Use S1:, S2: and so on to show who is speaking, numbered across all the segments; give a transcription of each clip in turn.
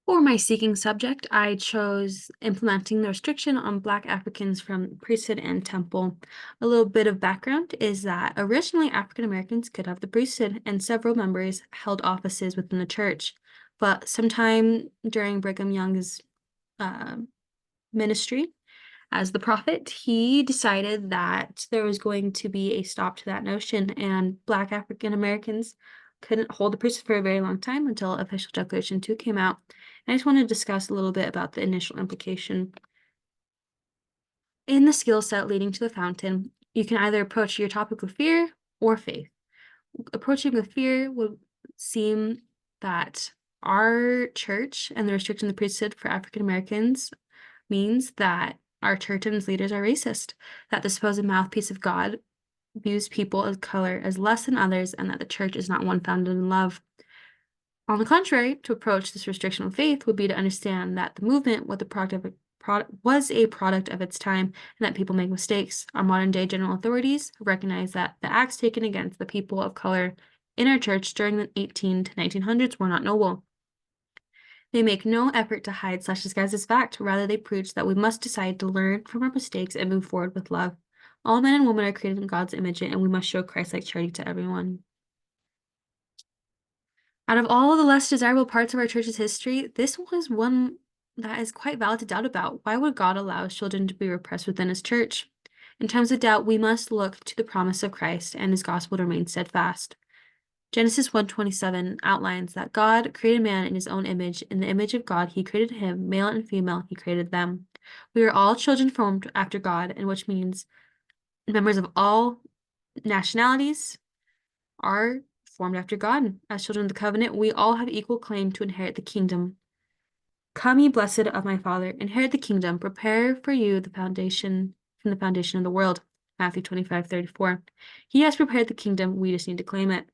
S1: For my seeking subject, I chose implementing the restriction on Black Africans from priesthood and temple. A little bit of background is that originally African Americans could have the priesthood, and several members held offices within the church. But sometime during Brigham Young's uh, ministry as the prophet, he decided that there was going to be a stop to that notion, and Black African Americans couldn't hold the priesthood for a very long time until Official Declaration 2 came out. And I just want to discuss a little bit about the initial implication. In the skill set leading to the fountain, you can either approach your topic with fear or faith. Approaching with fear would seem that our church and the restriction of the priesthood for African Americans means that our church and its leaders are racist, that the supposed mouthpiece of God views people of color as less than others, and that the church is not one founded in love. On the contrary, to approach this restriction of faith would be to understand that the movement was a product of its time and that people make mistakes. Our modern day general authorities recognize that the acts taken against the people of color in our church during the 18 to 1900s were not noble. They make no effort to hide/disguise this fact. Rather, they preach that we must decide to learn from our mistakes and move forward with love. All men and women are created in God's image, and we must show Christ-like charity to everyone. Out of all of the less desirable parts of our church's history, this was one that is quite valid to doubt about. Why would God allow children to be repressed within his church? In times of doubt, we must look to the promise of Christ and his gospel to remain steadfast. Genesis 1:27 outlines that God created man in his own image. In the image of God, he created him, male and female, he created them. We are all children formed after God, and which means members of all nationalities are formed after God. As children of the covenant, we all have equal claim to inherit the kingdom. Come, ye blessed of my Father, inherit the kingdom, prepare for you the foundation from the foundation of the world. Matthew 25:34. He has prepared the kingdom, we just need to claim it.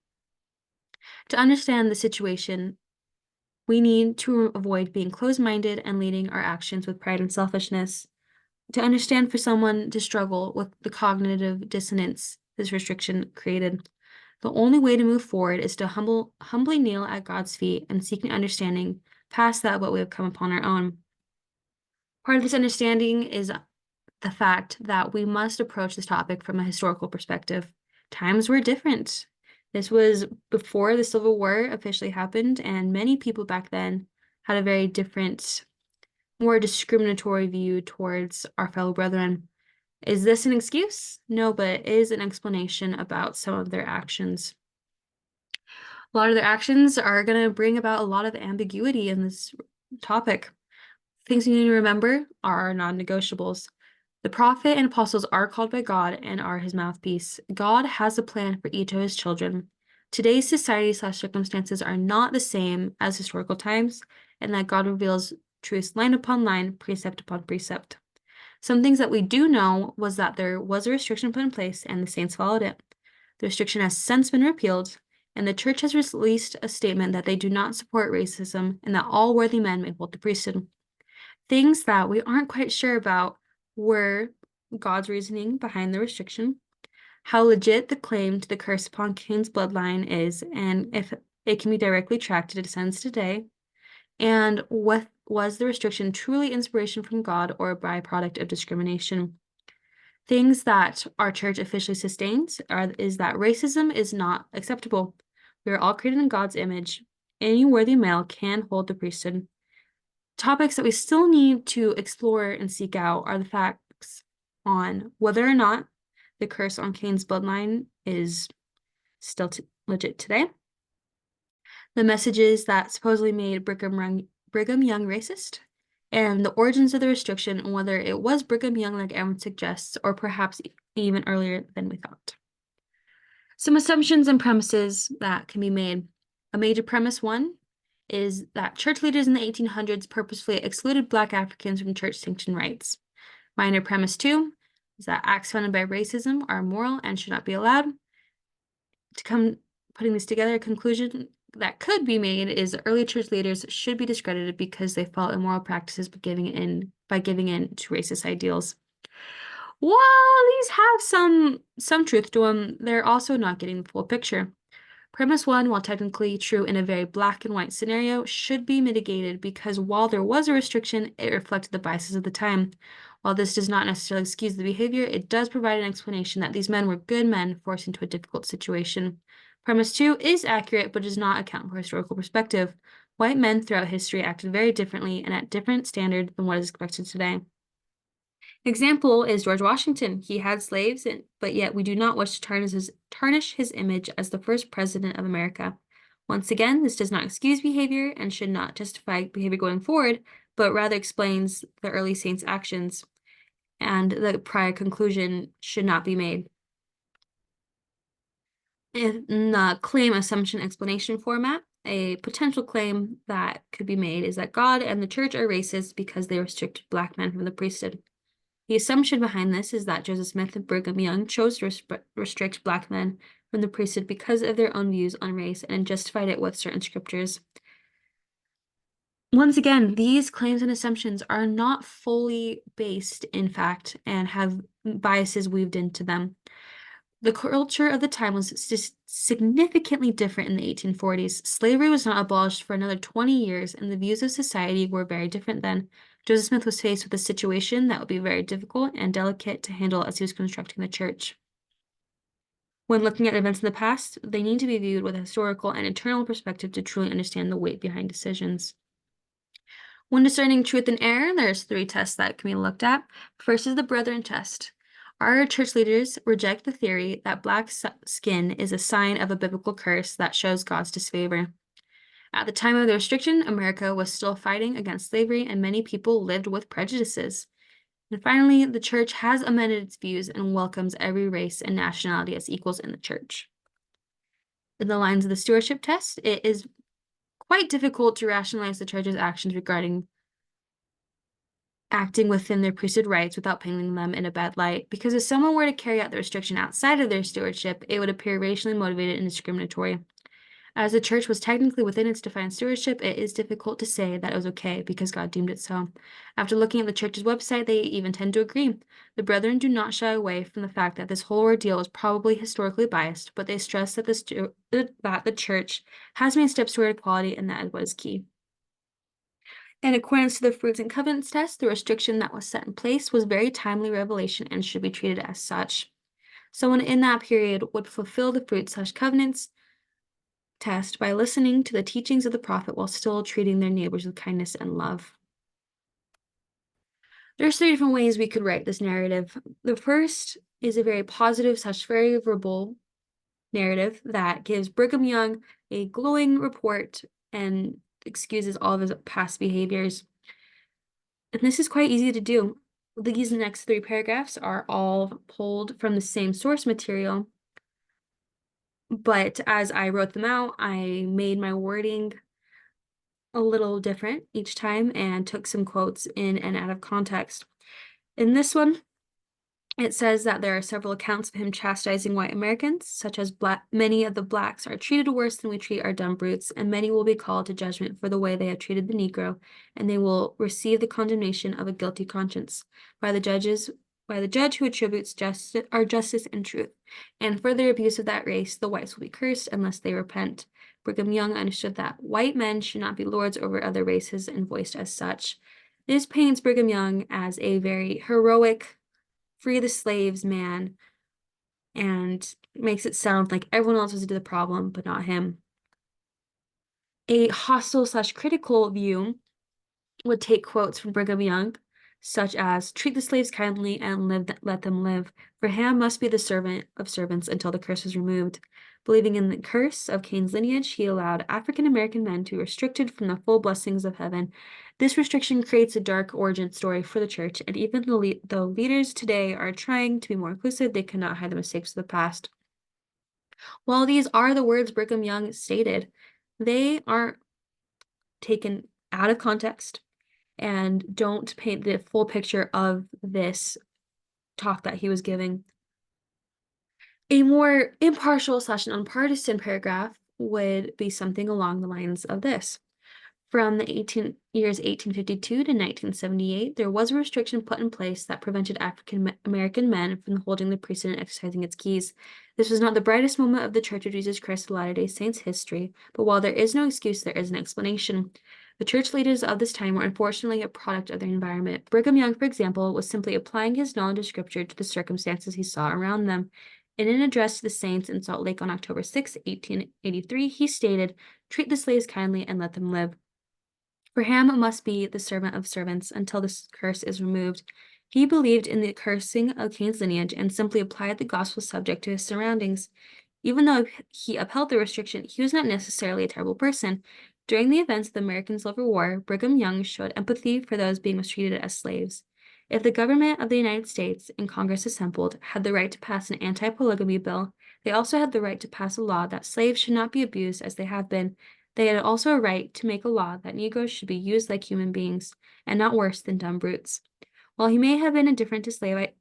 S1: To understand the situation, we need to avoid being closed-minded and leading our actions with pride and selfishness. To understand for someone to struggle with the cognitive dissonance this restriction created, the only way to move forward is to humbly kneel at God's feet and seek an understanding past that what we have come upon our own. Part of this understanding is the fact that we must approach this topic from a historical perspective. Times were different. This was before the Civil War officially happened, and many people back then had a very different, more discriminatory view towards our fellow brethren. Is this an excuse? No, but it is an explanation about some of their actions. A lot of their actions are going to bring about a lot of ambiguity in this topic. Things you need to remember are non-negotiables. The prophet and apostles are called by God and are his mouthpiece. God has a plan for each of his children. Today's society/circumstances are not the same as historical times, and that God reveals truths line upon line, precept upon precept. Some things that we do know was that there was a restriction put in place and the saints followed it. The restriction has since been repealed, and the church has released a statement that they do not support racism and that all worthy men may hold the priesthood. Things that we aren't quite sure about were God's reasoning behind the restriction, how legit the claim to the curse upon Cain's bloodline is, and if it can be directly tracked to descendants today, and what was the restriction truly inspiration from God or a byproduct of discrimination. Things that our church officially sustains is that racism is not acceptable. We are all created in God's image. Any worthy male can hold the priesthood. Topics that we still need to explore and seek out are the facts on whether or not the curse on Cain's bloodline is still legit today, the messages that supposedly made Brigham Young racist, and the origins of the restriction and whether it was Brigham Young like Aaron suggests, or perhaps even earlier than we thought. Some assumptions and premises that can be made. A major premise one is that church leaders in the 1800s purposefully excluded Black Africans from church-sanctioned rights. Minor premise two is that acts funded by racism are immoral and should not be allowed. Putting this together, a conclusion that could be made is early church leaders should be discredited because they follow immoral practices by giving in to racist ideals. While these have some truth to them, they're also not getting the full picture. Premise 1, while technically true in a very black and white scenario, should be mitigated because while there was a restriction, it reflected the biases of the time. While this does not necessarily excuse the behavior, it does provide an explanation that these men were good men forced into a difficult situation. Premise 2 is accurate, but does not account for historical perspective. White men throughout history acted very differently and at different standards than what is expected today. Example is George Washington. He had slaves, but yet we do not wish to tarnish his image as the first president of America. Once again, this does not excuse behavior and should not justify behavior going forward, but rather explains the early saints' actions, and the prior conclusion should not be made. In the claim, assumption, explanation format, a potential claim that could be made is that God and the church are racist because they restricted black men from the priesthood. The assumption behind this is that Joseph Smith and Brigham Young chose to restrict black men from the priesthood because of their own views on race and justified it with certain scriptures. Once again, these claims and assumptions are not fully based in fact and have biases weaved into them. The culture of the time was significantly different in the 1840s. Slavery was not abolished for another 20 years, and the views of society were very different then. Joseph Smith was faced with a situation that would be very difficult and delicate to handle as he was constructing the church. When looking at events in the past, they need to be viewed with a historical and internal perspective to truly understand the weight behind decisions. When discerning truth and error, there's 3 tests that can be looked at. First is the Brethren test. Our church leaders reject the theory that black skin is a sign of a biblical curse that shows God's disfavor. At the time of the restriction, America was still fighting against slavery, and many people lived with prejudices. And finally, the church has amended its views and welcomes every race and nationality as equals in the church. In the lines of the stewardship test, it is quite difficult to rationalize the church's actions regarding acting within their priesthood rights without painting them in a bad light, because if someone were to carry out the restriction outside of their stewardship, it would appear racially motivated and discriminatory. As the church was technically within its defined stewardship, it is difficult to say that it was okay because God deemed it so. After looking at the church's website, they even tend to agree. The Brethren do not shy away from the fact that this whole ordeal was probably historically biased, but they stress that the church has made steps toward equality, and that is what is key. In accordance to the Fruits and Covenants test, the restriction that was set in place was very timely revelation and should be treated as such. Someone in that period would fulfill the Fruits/Covenants test by listening to the teachings of the prophet while still treating their neighbors with kindness and love. There's 3 different ways we could write this narrative. The first is a very positive/favorable narrative that gives Brigham Young a glowing report and excuses all of his past behaviors. And this is quite easy to do. These next 3 paragraphs are all pulled from the same source material, but as I wrote them out, I made my wording a little different each time and took some quotes in and out of context. In this one, it says that there are several accounts of him chastising white Americans, such as many of the blacks are treated worse than we treat our dumb brutes, and many will be called to judgment for the way they have treated the Negro, and they will receive the condemnation of a guilty conscience by the judge who attributes justice and truth. And for their abuse of that race, the whites will be cursed unless they repent. Brigham Young understood that white men should not be lords over other races and voiced as such. This paints Brigham Young as a very heroic, free the slaves man, and makes it sound like everyone else was into the problem, but not him. A hostile/critical view would take quotes from Brigham Young, such as, treat the slaves kindly and let them live, for Ham must be the servant of servants until the curse is removed. Believing in the curse of Cain's lineage, he allowed African American men to be restricted from the full blessings of heaven. This restriction creates a dark origin story for the church, and even though leaders today are trying to be more inclusive, they cannot hide the mistakes of the past. While these are the words Brigham Young stated, they are taken out of context and don't paint the full picture of this talk that he was giving. A more impartial/nonpartisan paragraph would be something along the lines of this. From the years 1852 to 1978, there was a restriction put in place that prevented African American men from holding the priesthood and exercising its keys. This was not the brightest moment of the Church of Jesus Christ of Latter-day Saints history, but while there is no excuse, there is an explanation. The church leaders of this time were unfortunately a product of their environment. Brigham Young, for example, was simply applying his knowledge of Scripture to the circumstances he saw around them. In an address to the saints in Salt Lake on October 6, 1883, he stated, "Treat the slaves kindly and let them live. For Ham must be the servant of servants until this curse is removed." He believed in the cursing of Cain's lineage and simply applied the gospel subject to his surroundings. Even though he upheld the restriction, he was not necessarily a terrible person. During the events of the American Civil War, Brigham Young showed empathy for those being mistreated as slaves. If the government of the United States and Congress assembled had the right to pass an anti-polygamy bill, they also had the right to pass a law that slaves should not be abused as they have been. They had also a right to make a law that Negroes should be used like human beings, and not worse than dumb brutes. While he may have been indifferent to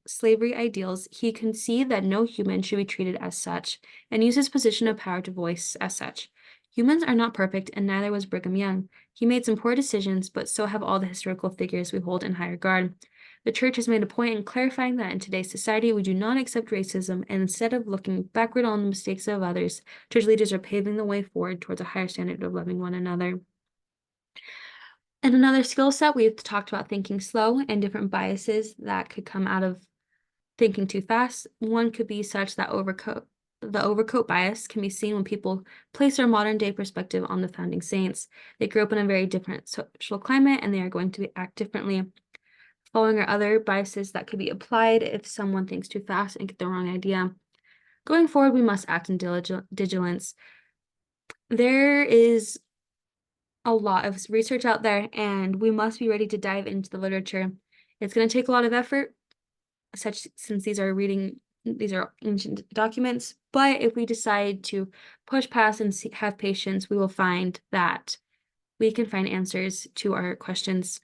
S1: slavery ideals, he conceded that no human should be treated as such, and used his position of power to voice as such. Humans are not perfect, and neither was Brigham Young. He made some poor decisions, but so have all the historical figures we hold in high regard. The church has made a point in clarifying that in today's society we do not accept racism, and instead of looking backward on the mistakes of others, church leaders are paving the way forward towards a higher standard of loving one another. And another skill set, we've talked about thinking slow and different biases that could come out of thinking too fast. One could be such that the overcoat bias can be seen when people place their modern day perspective on the founding saints. They grew up in a very different social climate and they are going to act differently. Following are other biases that could be applied if someone thinks too fast and get the wrong idea. Going forward, we must act in diligence. There is a lot of research out there, and we must be ready to dive into the literature. It's going to take a lot of effort, since these are ancient documents, but if we decide to push past and have patience, we will find that we can find answers to our questions.